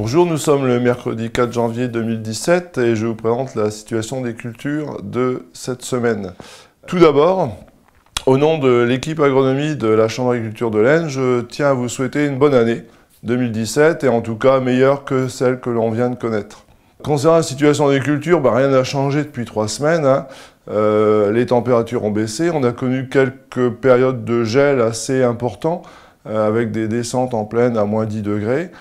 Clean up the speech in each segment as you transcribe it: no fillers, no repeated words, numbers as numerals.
Bonjour, nous sommes le mercredi 4 janvier 2017 et je vous présente la situation des cultures de cette semaine. Tout d'abord, au nom de l'équipe agronomie de la Chambre d'agriculture de l'Aisne, je tiens à vous souhaiter une bonne année 2017 et en tout cas meilleure que celle que l'on vient de connaître. Concernant la situation des cultures, rien n'a changé depuis 3 semaines. Les températures ont baissé, on a connu quelques périodes de gel assez importants avec des descentes en plaine à moins 10 degrés.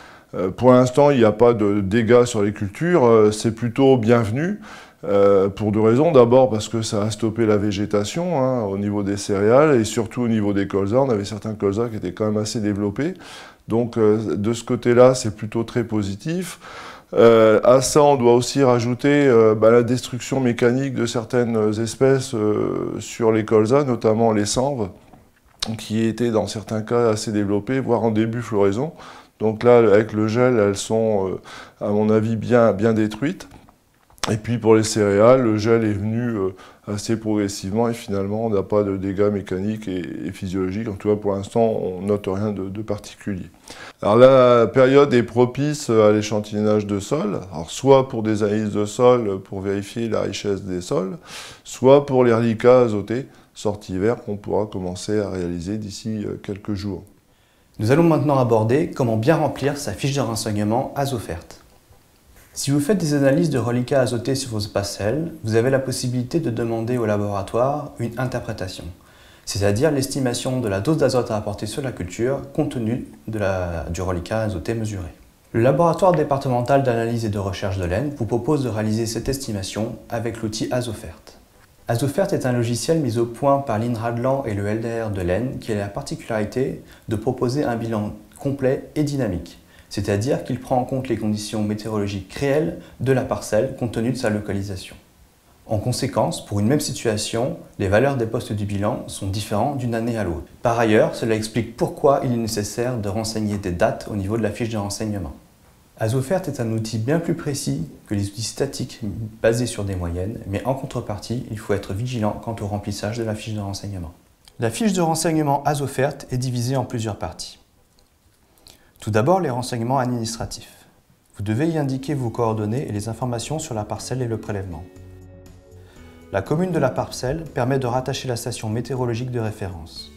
Pour l'instant, il n'y a pas de dégâts sur les cultures, c'est plutôt bienvenu, pour 2 raisons. D'abord parce que ça a stoppé la végétation au niveau des céréales et surtout au niveau des colzas. On avait certains colzas qui étaient quand même assez développés. Donc de ce côté-là, c'est plutôt très positif. À ça, on doit aussi rajouter la destruction mécanique de certaines espèces sur les colzas, notamment les sanves, qui étaient dans certains cas assez développées, voire en début floraison. Donc là, avec le gel, elles sont, à mon avis, bien détruites. Et puis pour les céréales, le gel est venu assez progressivement et finalement, on n'a pas de dégâts mécaniques et physiologiques. En tout cas, pour l'instant, on note rien de particulier. Alors la période est propice à l'échantillonnage de sol, alors soit pour des analyses de sol pour vérifier la richesse des sols, soit pour les reliquats azotés sortie vert qu'on pourra commencer à réaliser d'ici quelques jours. Nous allons maintenant aborder comment bien remplir sa fiche de renseignement Azofert. Si vous faites des analyses de reliquats azotés sur vos parcelles, vous avez la possibilité de demander au laboratoire une interprétation, c'est-à-dire l'estimation de la dose d'azote à apporter sur la culture compte tenu du reliquat azoté mesuré. Le laboratoire départemental d'analyse et de recherche de l'Aisne vous propose de réaliser cette estimation avec l'outil Azofert. Azofert est un logiciel mis au point par l'INRADLAN et le LDR de l'Aisne qui a la particularité de proposer un bilan complet et dynamique, c'est-à-dire qu'il prend en compte les conditions météorologiques réelles de la parcelle compte tenu de sa localisation. En conséquence, pour une même situation, les valeurs des postes du bilan sont différentes d'une année à l'autre. Par ailleurs, cela explique pourquoi il est nécessaire de renseigner des dates au niveau de la fiche de renseignement. Azofert est un outil bien plus précis que les outils statiques basés sur des moyennes, mais en contrepartie, il faut être vigilant quant au remplissage de la fiche de renseignement. La fiche de renseignement Azofert est divisée en plusieurs parties. Tout d'abord, les renseignements administratifs. Vous devez y indiquer vos coordonnées et les informations sur la parcelle et le prélèvement. La commune de la parcelle permet de rattacher la station météorologique de référence.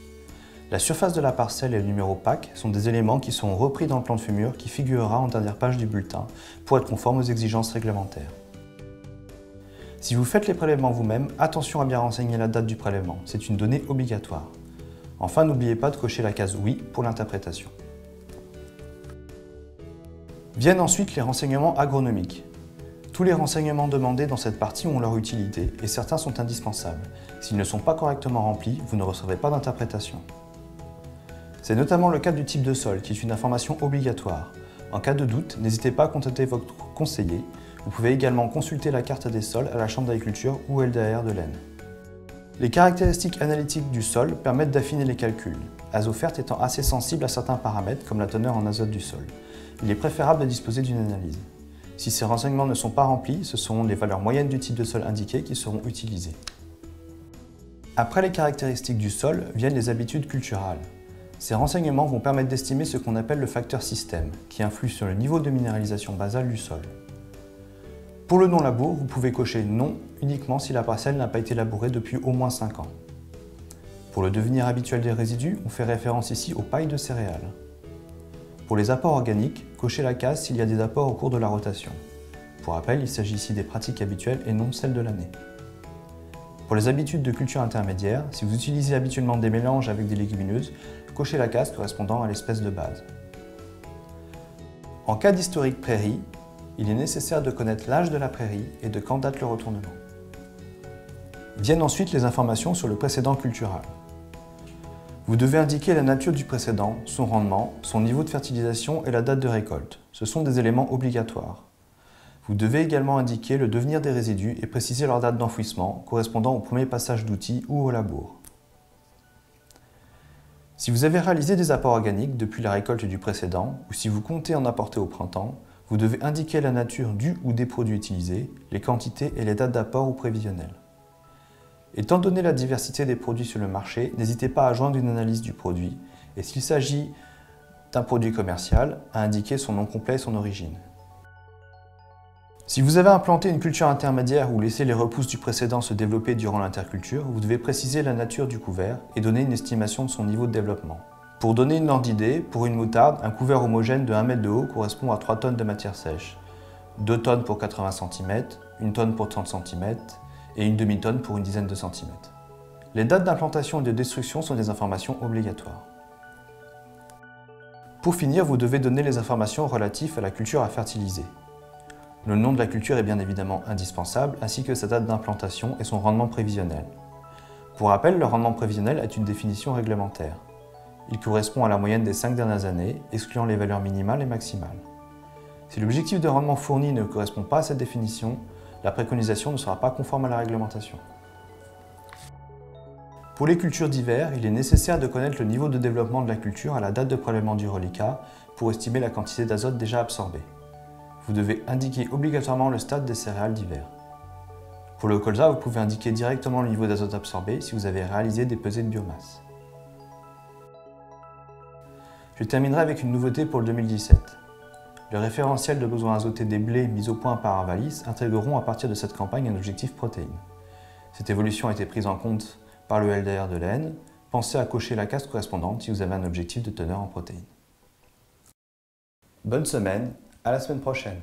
La surface de la parcelle et le numéro PAC sont des éléments qui sont repris dans le plan de fumure qui figurera en dernière page du bulletin pour être conforme aux exigences réglementaires. Si vous faites les prélèvements vous-même, attention à bien renseigner la date du prélèvement, c'est une donnée obligatoire. Enfin, n'oubliez pas de cocher la case oui pour l'interprétation. Viennent ensuite les renseignements agronomiques. Tous les renseignements demandés dans cette partie ont leur utilité et certains sont indispensables. S'ils ne sont pas correctement remplis, vous ne recevrez pas d'interprétation. C'est notamment le cas du type de sol qui est une information obligatoire. En cas de doute, n'hésitez pas à contacter votre conseiller. Vous pouvez également consulter la carte des sols à la Chambre d'agriculture ou LDR de l'Aisne. Les caractéristiques analytiques du sol permettent d'affiner les calculs, Azofert étant assez sensible à certains paramètres comme la teneur en azote du sol. Il est préférable de disposer d'une analyse. Si ces renseignements ne sont pas remplis, ce sont les valeurs moyennes du type de sol indiqué qui seront utilisées. Après les caractéristiques du sol viennent les habitudes culturales. Ces renseignements vont permettre d'estimer ce qu'on appelle le facteur système, qui influe sur le niveau de minéralisation basale du sol. Pour le non-labour, vous pouvez cocher non uniquement si la parcelle n'a pas été labourée depuis au moins 5 ans. Pour le devenir habituel des résidus, on fait référence ici aux pailles de céréales. Pour les apports organiques, cochez la case s'il y a des apports au cours de la rotation. Pour rappel, il s'agit ici des pratiques habituelles et non celles de l'année. Pour les habitudes de culture intermédiaire, si vous utilisez habituellement des mélanges avec des légumineuses, cochez la case correspondant à l'espèce de base. En cas d'historique prairie, il est nécessaire de connaître l'âge de la prairie et de quand date le retournement. Viennent ensuite les informations sur le précédent cultural. Vous devez indiquer la nature du précédent, son rendement, son niveau de fertilisation et la date de récolte. Ce sont des éléments obligatoires. Vous devez également indiquer le devenir des résidus et préciser leur date d'enfouissement, correspondant au premier passage d'outils ou au labour. Si vous avez réalisé des apports organiques depuis la récolte du précédent, ou si vous comptez en apporter au printemps, vous devez indiquer la nature du ou des produits utilisés, les quantités et les dates d'apport ou prévisionnelles. Étant donné la diversité des produits sur le marché, n'hésitez pas à joindre une analyse du produit et s'il s'agit d'un produit commercial, à indiquer son nom complet et son origine. Si vous avez implanté une culture intermédiaire ou laissé les repousses du précédent se développer durant l'interculture, vous devez préciser la nature du couvert et donner une estimation de son niveau de développement. Pour donner une ordre d'idée, pour une moutarde, un couvert homogène de 1 mètre de haut correspond à 3 tonnes de matière sèche, 2 tonnes pour 80 cm, 1 tonne pour 30 cm et une demi-tonne pour une dizaine de centimètres. Les dates d'implantation et de destruction sont des informations obligatoires. Pour finir, vous devez donner les informations relatives à la culture à fertiliser. Le nom de la culture est bien évidemment indispensable, ainsi que sa date d'implantation et son rendement prévisionnel. Pour rappel, le rendement prévisionnel est une définition réglementaire. Il correspond à la moyenne des 5 dernières années, excluant les valeurs minimales et maximales. Si l'objectif de rendement fourni ne correspond pas à cette définition, la préconisation ne sera pas conforme à la réglementation. Pour les cultures d'hiver, il est nécessaire de connaître le niveau de développement de la culture à la date de prélèvement du reliquat pour estimer la quantité d'azote déjà absorbée. Vous devez indiquer obligatoirement le stade des céréales d'hiver. Pour le colza, vous pouvez indiquer directement le niveau d'azote absorbé si vous avez réalisé des pesées de biomasse. Je terminerai avec une nouveauté pour le 2017. Le référentiel de besoins azotés des blés mis au point par Arvalis intégreront à partir de cette campagne un objectif protéines. Cette évolution a été prise en compte par le LDR de l'Aisne. Pensez à cocher la case correspondante si vous avez un objectif de teneur en protéines. Bonne semaine, à la semaine prochaine.